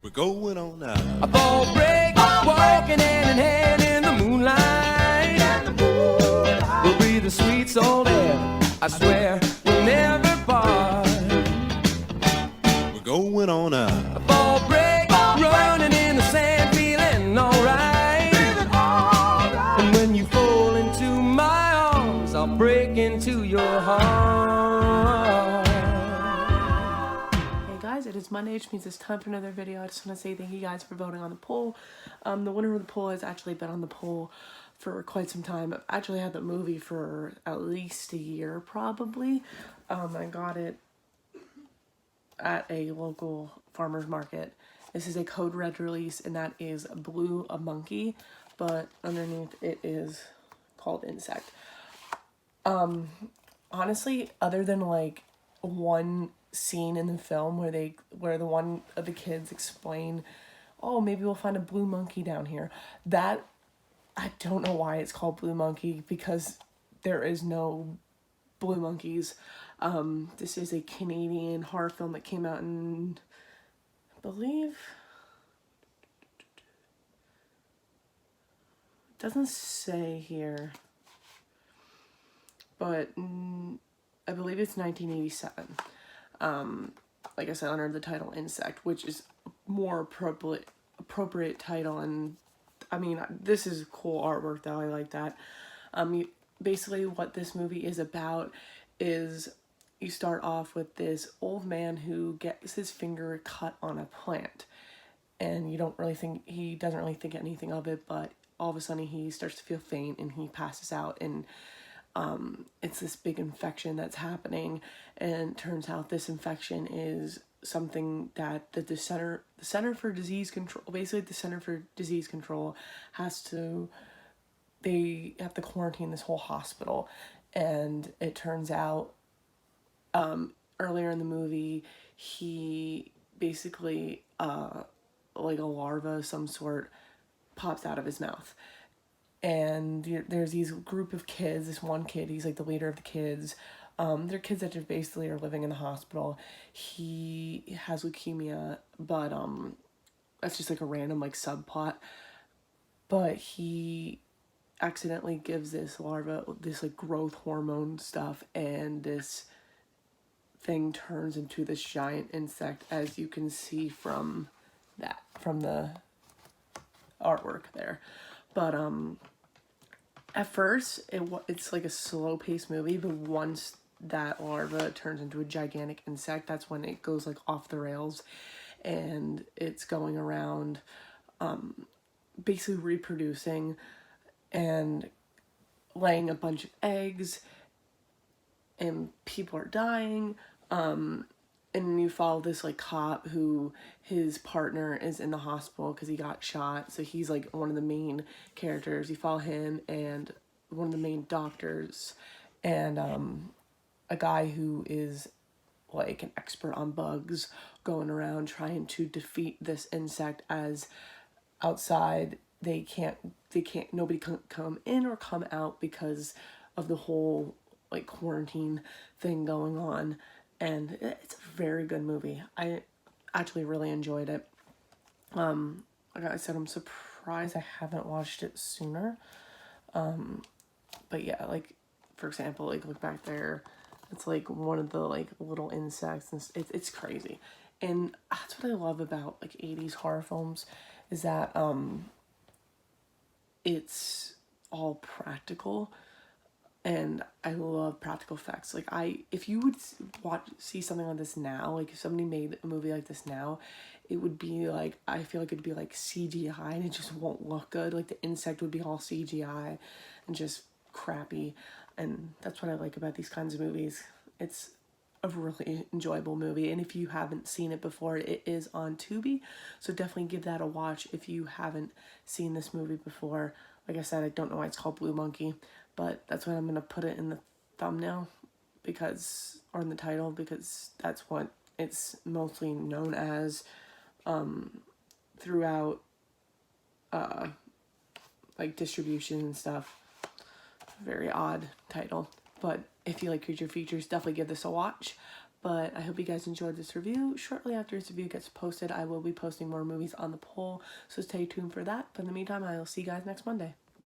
We're going on now. A fall break, walking hand in hand in the moonlight. We'll breathe the sweet salt air. I swear we'll never part. We're going on now. A fall break, running in the sand, feeling alright. And when you fall into my arms, I'll break into your heart. Hey guys, it is Monday, which means it's time for another video. I just want to say thank you guys for voting on the poll. The winner of the poll has actually been on the poll for quite some time. I've actually had the movie for at least a year, probably. I got it at a local farmer's market. This is a code red release, and that is Blue a Monkey, but underneath it is called Insect. Honestly, other than like one scene in the film where the one of the kids explain, oh, maybe we'll find a blue monkey down here, that I don't know why it's called Blue Monkey, because there is no blue monkeys. This is a Canadian horror film that came out in, I believe, it doesn't say here, but I believe it's 1987. Like I said, under the title Insect, which is more appropriate title, and I mean, this is cool artwork though, I like that. Basically what this movie is about is you start off with this old man who gets his finger cut on a plant, and he doesn't really think anything of it, but all of a sudden he starts to feel faint and he passes out, and it's this big infection that's happening, and it turns out this infection is something that the Center for Disease Control, basically the Center for Disease Control they have to quarantine this whole hospital. And it turns out earlier in the movie, he basically like a larva of some sort pops out of his mouth. And there's these group of kids, this one kid, he's like the leader of the kids. They're kids that just basically are living in the hospital. He has leukemia, but that's just like a random like subplot. But he accidentally gives this larva this like growth hormone stuff, and this thing turns into this giant insect, as you can see from the artwork there. But at first it's like a slow-paced movie, but once that larva turns into a gigantic insect, that's when it goes like off the rails, and it's going around basically reproducing and laying a bunch of eggs, and people are dying. And you follow this like cop who his partner is in the hospital because he got shot, so he's like one of the main characters. You follow him and one of the main doctors, and a guy who is like an expert on bugs, going around trying to defeat this insect, as outside nobody can come in or come out because of the whole like quarantine thing going on. And it's a very good movie. I actually really enjoyed it. Like I said, I'm surprised I haven't watched it sooner. But yeah, like for example, like look back there, it's like one of the like little insects, and it's crazy. And that's what I love about like 80s horror films, is that it's all practical. And I love practical effects. Like if you would see something like this now, like if somebody made a movie like this now, it would be like, I feel like it'd be like CGI, and it just won't look good. Like the insect would be all CGI and just crappy. And that's what I like about these kinds of movies. It's a really enjoyable movie, and if you haven't seen it before, it is on Tubi, so definitely give that a watch if you haven't seen this movie before. Like I said, I don't know why it's called Blue Monkey, but that's why I'm going to put it in the thumbnail, or in the title, because that's what it's mostly known as throughout like distribution and stuff. Very odd title, but if you like creature features, definitely give this a watch. But I hope you guys enjoyed this review. Shortly after this review gets posted, I will be posting more movies on the poll, so stay tuned for that. But in the meantime, I will see you guys next Monday.